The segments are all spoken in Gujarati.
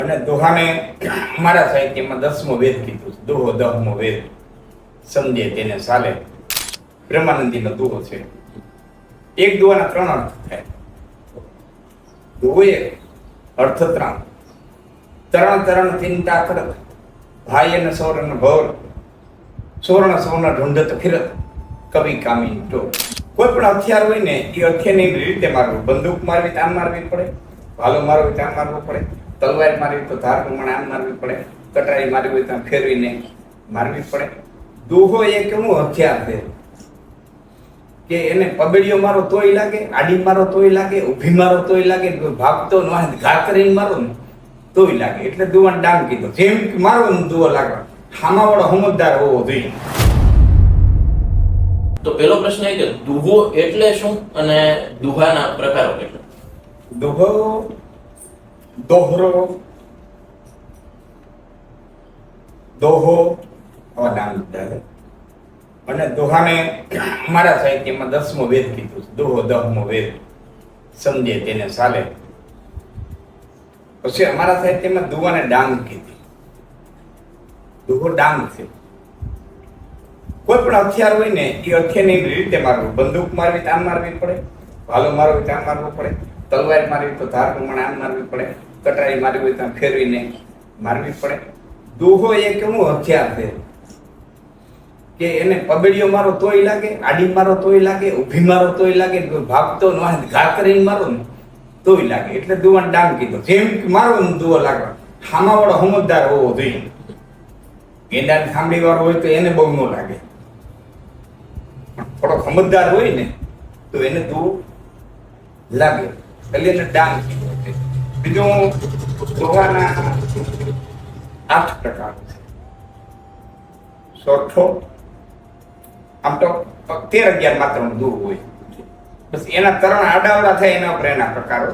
અને દોહાને મારા સાહિત્યમાં 10મો વેદ કીધું છે. દોહો 10મો વેદ સમજે તેને ચાલે. બ્રહ્માનંદીનો દોહો છે. એક દોહાના 3 અર્થ થાય. દોહો એક અર્થ 3. તરણ તરણ ચિંતા કરત ભાઈ અને સૌરણ ભવર સુવર્ણ સૌના ઢૂંઢત ફિરત કવિ કામી તો કોઈ પણ હથિયાર હોય ને એ હથિયારની રીતે મારવું. બંદૂક મારવી તો આમ મારવી પડે, ભાલો મારવી તો આમ મારવો પડે, તલવાર મારવી તો ધાર પ્રમાણે આમ મારવી પડે, કટારી મારવી હોય તો ફેરવીને મારવી પડે. દોહો એક એવું હથિયાર છે કે એને પગડીઓ મારો તોય લાગે, આડી મારો તોય લાગે, ઊભી મારો તોય લાગે, ભાગતો ન ઘા કરીને મારો ને તોય લાગે. એટલે દુવાને ડાંગ કીધો. જેમ મારો ને દુવો લાગવા હામા વાળો સમજદાર હોવો જોઈએ. તો પેલો પ્રશ્ન એ કે દુહો એટલે શું અને દુહાના પ્રકારો કેટલા? દુહો દોહરો દોહો આવા નામ લીધા છે. અને દોહાને મારા સાહિત્યમાં 10મો વેદ કીધું છે. દોહો 10મો વેદ સમજે તેને ચાલે. પછી અમારા સાહિત્યમાં દુવાને ડાંગ કીધી. દુહો ડાંગ છે. કોઈ પણ હથિયાર હોય ને એ હથિયારની રીતે મારવું. બંદૂક મારવી તો આમ મારવી પડે, ભાલો મારવી તો આમ મારવો પડે, તલવાર મારવી તો ધાર પ્રમાણે આમ મારવી પડે, કટારી મારવી હોય તો ફેરવીને મારવી પડે. દોહો એક એવું હથિયાર છે કે એને પગડીઓ મારો તોય લાગે, આડી મારો તોય લાગે, ઊભી મારો તોય લાગે, ભાગતો ન ઘા કરીને મારો ને તોય લાગે. એટલે દુવાને ડાંગ કીધો. જેમ મારો ને દુવો લાગવા હામા વાળો સમજદાર હોવો જોઈએ. ગેંડા સાંભળી વાળો હોય તો એને બહુ ન લાગે, થોડો સમજદાર હોય ને તો એને દુવો લાગે. એટલે એને ડાંગ કીધો છે. બીજું દોહાના 8 પ્રકાર છે. સોઠો આમ તો 13-11 માત્ર દૂર હોય. બસ એના તરણ આડાવડા થાય એના ઉપર એના પ્રકારો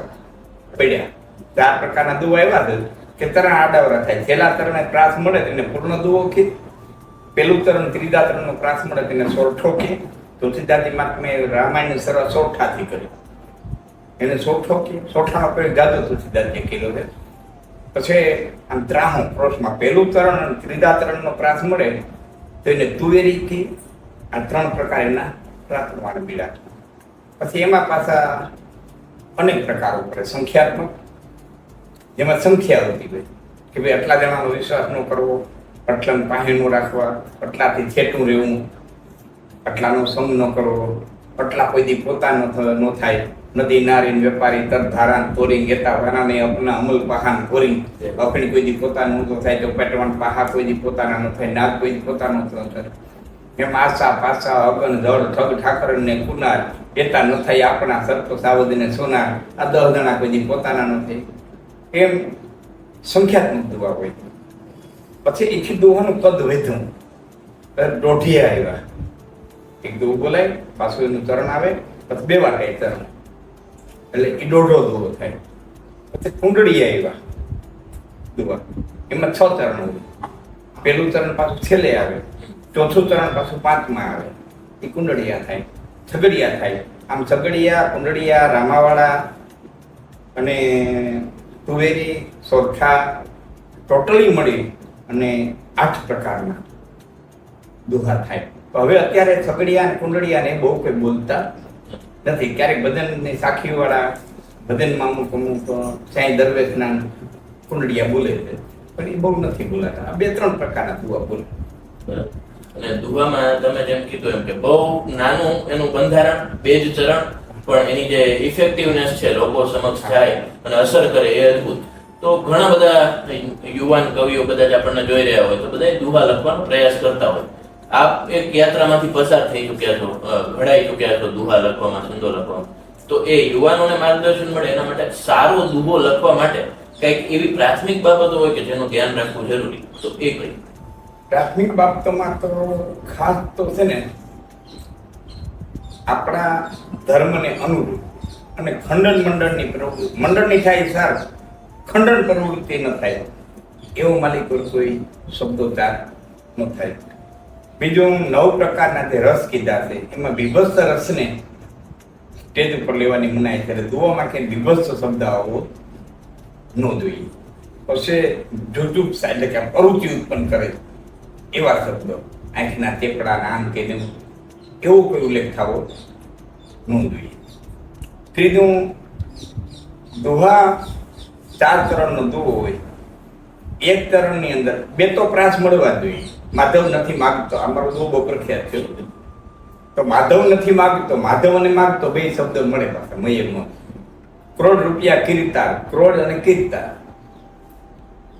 પડ્યા. 4 પ્રકારના દુવા એવા છે કે તરણ આડાવડા થાય. છેલ્લા તરણે પ્રાસ મળે તેને પૂર્ણ દુવો કે, પેલું તરણ ત્રીજા તરણનો પ્રાસ મળે તેને સોઠો કે. તુલસીદાસજી મહાત્મે રામાયણની શરૂઆત સોઠાથી કરી, એને સોઠો કે. સોઠાનો પ્રયોગ જાજો તુલસીદાસજીએ કર્યો છે. પછી આમ 53 પ્રોસમાં પેલું તરણ અને ત્રીજા તરણનો પ્રાસ મળે તો એને તુવેરી કે. આ 3 પ્રકાર એના પ્રાસ પ્રમાણે મળ્યા. પછી એમાં પાછા અનેક પ્રકારો પડે. સંખ્યાત્મક, જેમાં સંખ્યા હોતી હોય કે ભાઈ આટલા જણાનો વિશ્વાસ ન કરવો, આટલાને પાસે ન રાખવા, આટલાથી છેટું રહેવું, આટલાનો સંગ ન કરવો, આટલા કોઈ દી પોતાનો ન થાય. નદી નારીન વેપારી તર ધારાન તોરી ગેતા વારાને અપના અમલ પહાન તોરી. અપણી કોઈ દી પોતાનું ન થાય તો પેટવાન પહા કોઈ દી પોતાના ન થાય, નાગ કોઈ દી પોતાનો ન થાય. એમ આશા પાસા અગન જળ ઠગ ઠાકર ને કુનાર એતા ન થાય આપણા સરતો સાવધ ને સોનાર. આ 10 જણા કોઈ દી પોતાના ન થાય. એમ સંખ્યાત્મક દુવા હોય. પછી એથી દુવાનું કદ વધ્યું, દોઢિયા આવ્યા. એક દુવો બોલાય, પાછું એનું ચરણ આવે, પછી 2 વાર થાય ચરણ, એટલે એ દોઢો દુવો થાય. પછી કુંડળી આવ્યા દુવા, એમાં 6 ચરણ હોય. પેલું ચરણ પાછું છેલ્લે આવે, ચોથું ચરણ પાછું 5માં આવે. એ કુંડળિયા થાય. છગડિયા થાય. આમ છગડિયા, કુંડળિયા, રામાવાળા અને તુવેરી, સોરઠા ટોટલી મળી અને 8 પ્રકારના દુહા થાય. હવે અત્યારે છગડિયા અને કુંડળિયાને બહુ કોઈ બોલતા નથી. ક્યારેક ભજનની સાખીવાળા ભજનમાં અમુક સાંઈ દરવેશના કુંડળિયા બોલે છે, પણ એ બહુ નથી બોલાતા. 2-3 પ્રકારના દુહા બોલે. અને દુહામાં તમે જેમ કીધું એમ કે બહુ નાનું એનું બંધારણ, 2 જ ચરણ, પણ એની જે ઇફેક્ટિવનેસ છે લોકો સમક્ષ જાય અને અસર કરે એ અદભુત. તો ઘણા બધા યુવાન કવિઓ બધા જ આપણને જોઈ રહ્યા હોય તો બધા દુહા લખવાનો પ્રયાસ કરતા હોય. આપ એક યાત્રામાંથી પસાર થઈ ચૂક્યા છો, ઘડાઈ ચૂક્યા છો દુહા લખવામાં, છંદો લખવામાં. તો એ યુવાનોને માર્ગદર્શન મળે એના માટે સારો દુહો લખવા માટે કંઈક એવી પ્રાથમિક બાબતો હોય કે જેનું ધ્યાન રાખવું જરૂરી, તો એ કઈ? પ્રાથમિક બાબતોમાં તો ખાસ તો છે ને આપણા ધર્મને અનુરૂપ અને ખંડન મંડળની પ્રવૃત્તિ, મંડળની થાય સાર, ખંડન પ્રવૃત્તિ ન થાય એવો માલિક કોઈ શબ્દોચ્ચાર ન થાય. બીજું 9 પ્રકારના જે રસ કીધા છે એમાં વિભત્સ રસને સ્ટેજ ઉપર લેવાની મનાઈ છે. દુવામાં કે વિભત્સ શબ્દ આવવો ન જોઈએ. પછી જુજુપ્સા એટલે કે અરુચિ ઉત્પન્ન કરે એવા શબ્દો, આંખના તેપડા આમ કે તેમ, એવો કોઈ ઉલ્લેખ થવો ન જોઈએ. ત્રીજું, દુહા 4 ચરણનો દુહો હોય, એક ચરણની અંદર 2 તો પ્રાસ મળવા જોઈએ. માધવ નથી માગતો, અમારો દુહો બહુ પ્રખ્યાત છે. તો માધવ નથી માગતો, માધવ અને માગતો 2 શબ્દ મળે પાછા મયમાં. કરોડ રૂપિયા કીર્તાર, કરોડ અને કીર્તાર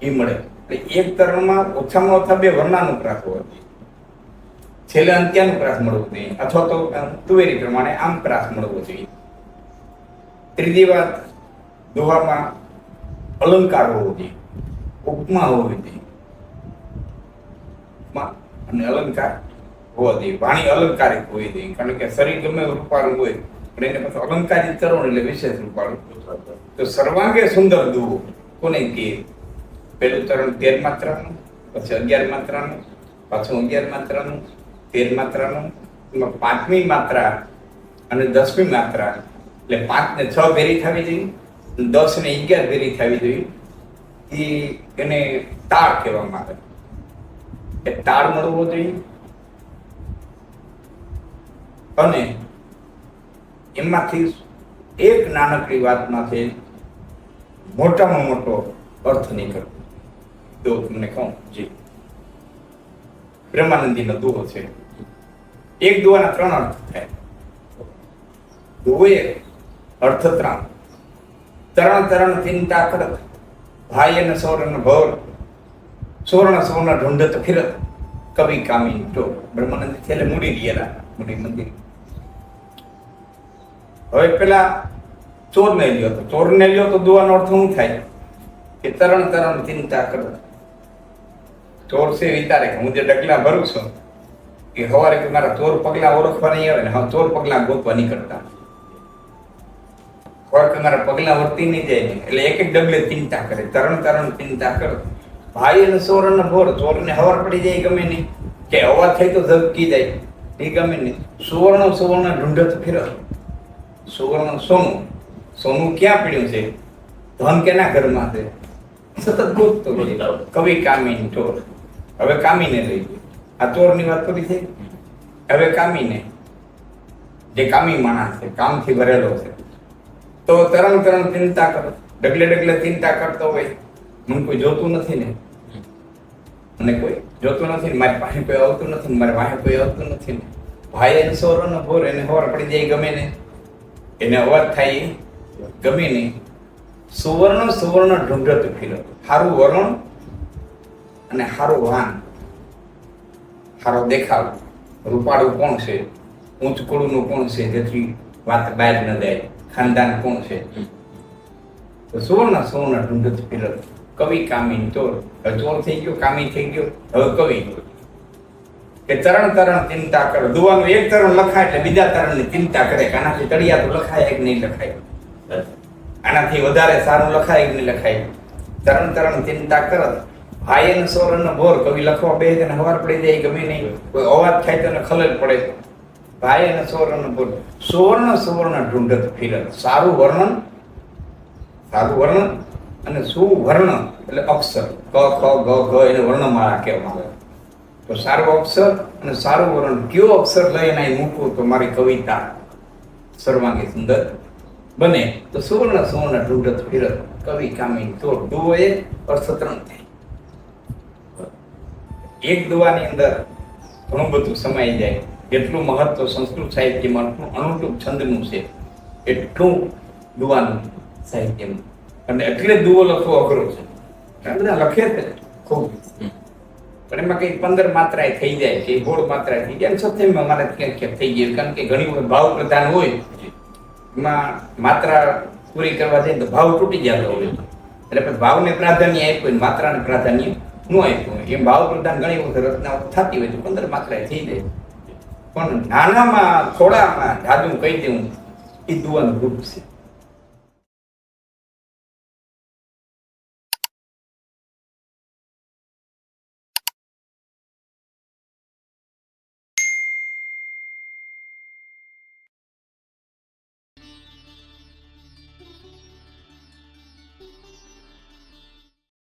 એ મળે. એટલે એક ચરણમાં ઓછામાં ઓછા 2 વર્ણાનું પ્રાસ હોવા જોઈએ. છેલ્લે અંત્યાનું પ્રાસ મળવું જોઈએ, અથવા તો તુવેરી પ્રમાણે આમ પ્રાસ મળવો જોઈએ. ત્રીજી વાત, દુહામાં અલંકાર હોવો જોઈએ, ઉપમા હોવી જોઈએ. ઉપમા અને અલંકાર હોવા જોઈએ. વાણી અલંકારિક હોવી જોઈએ, કારણ કે શરીર ગમે રૂપાળું હોય પણ એને પછી અલંકારિક ચરણ એટલે વિશેષ રૂપાળું. તો સર્વાંગે સુંદર દુહો કોને કહે? પહેલું ચરણ 13 માત્રાનું, પછી 11 માત્રાનું, પાછું 11 માત્રાનું, 13 માત્રાનું, એમાં 5મી માત્રા અને 10મી માત્રા, એટલે 5 ને 6 ભેરી થવી જોઈએ, 10 ને 11 ભેરી થવી જોઈએ. એને તાળ કહેવામાં આવે. એ તાળ મળવો જોઈએ. અને એમાંથી એક નાનકડી વાતમાંથી મોટામાં મોટો અર્થ નીકળે. તો તમને કહું, જી બ્રહ્માનંદીનો દુહો છે. એક દુહાના 3 અર્થ થાય. દુહોએ અર્થ 3. તરણ ચિંતા કરત, ભાઈ અને સૌરન ભવર, સુવર્ણ સુવર્ણ ઢૂંઢત ફિરત, કવિ કામી તો. બ્રહ્માનંદી છેલ્લે મૂડી ગયેલા, મૂડી મંદિર. હવે પેલા ચોરને લ્યો તો, ચોરને લ્યો તો દુવાનો અર્થ શું થાય? કે તરણ ચિંતા કરત. ચોર છે વિચારે કે હું જે ડગલા ભરું છું એ સવારે કે મારા ચોર પગલા ઓળખવા નહીં આવે ને, હા ચોર પગલા ગોતવા નીકળતા. ખબર કે મારા પગલા વર્તી નહીં જાય ને, એટલે એક એક ડગલે ચિંતા કરે. તરણ ચિંતા કરે. ભાઈ અને સોરણ ભોર, ચોરને હવાર પડી જાય ગમે નહીં, કે અવાજ થાય તો ઝબકી જાય એ ગમે નહીં. સુવર્ણ સુવર્ણ ઢૂંઢત ફિરત. સુવર્ણ સોનું, સોનું ક્યાં પડ્યું છે? ધન કેના ઘરમાં છે? સતત ગોતતો હોય. કવિ કામી ચોર. હવે કામીને લઈ ગયો. આ ચોરની વાત કરી છે. હવે કામીને, જે કામી માણસ છે, કામથી ભરેલો છે, તો તરણ ચિંતા કરો. ડગલે ડગલે ચિંતા કરતો હોય, મને કોઈ જોતું નથી ને, મને કોઈ જોતું નથી ને, મારી પાસે કોઈ આવતું નથી ને, મારી પાસે કોઈ આવતું નથી ને. ભાઈ એને સોરનો ભોર, એને ખબર પડી જાય ગમે ને, એને અવાજ થાય ગમે નહીં. સુવર્ણ સુવર્ણ ઢૂંઢત ફિરત. સારું વર્ણ અને સારું વાન, સારો દેખાવ, રૂપાળું કોણ છે, ઊંચ કુળનું કોણ છે, જેથી વાત બહાર ન જાય, ખાનદાન કોણ છે. તો સુવર્ણ સુવર્ણ ઢૂંઢત ફિરત, કવિ કામી ચોર. હવે ચોર થઈ ગયો, કામી થઈ ગયો, હવે કવિ. કે તરણ ચિંતા કરો. દુવાનું એક ચરણ લખાય એટલે બીજા ચરણની ચિંતા કરે કે આનાથી તળિયા તો લખાય કે નહીં લખાય, આનાથી વધારે સારું લખાય કે નહીં લખાય. તરણ ચિંતા કરત. ભાઈ અને સોરન ભોર, કવિ લખવા બેસે તેને હવાર પડી જાય ગમે નહીં, કોઈ અવાજ થાય તો ખલેલ પડે. ભાઈ અને સોરન ભોર, સુવર્ણ સુવર્ણ ઢૂંઢત ફિરત. સારું વર્ણન અને સુવર્ણ એટલે અક્ષર, ક ખ ગ ઘ એને વર્ણમાળા કહેવામાં આવે. તો સારું અક્ષર અને સારું વર્ણન, કયો અક્ષર લઈને અહીં મૂકવું તો મારી કવિતા સર્વાંગી સુંદર બને. તો સુવર્ણ સુવર્ણ ઢૂંઢત ફિરત, કવિ કામી ચોર. દુઓ એ અર્થ 3 થાય. એક દુવાની અંદર ઘણું બધું સમાઈ જાય. એટલું મહત્વ સંસ્કૃત સાહિત્યમાં અનુરૂપ છંદનું છે, એટલું દુવાનું સાહિત્યમાં. અને એટલે દુઓ લખવો અઘરો છે. બધા લખે છે ખૂબ, પણ એમાં કઈ 15 માત્રાએ થઈ જાય કે 16 માત્રાએ થઈ જાય. સત્યમાં મારે ક્યાંક થઈ ગયું, કારણ કે ઘણી વખત ભાવ પ્રધાન હોય, એમાં માત્રા પૂરી કરવા જાય તો ભાવ તૂટી જતો હોય. એટલે પછી ભાવને પ્રાધાન્ય આપ્યું, માત્રાને પ્રાધાન્ય ન આપ્યું. એમ ભાવ પ્રધાન ઘણી વખત રચનાઓ થતી હોય તો 15 માત્રાએ થઈ જાય. પણ નાનામાં થોડામાં જાદુ કહી દેવું એ દુવાનું રૂપ છે.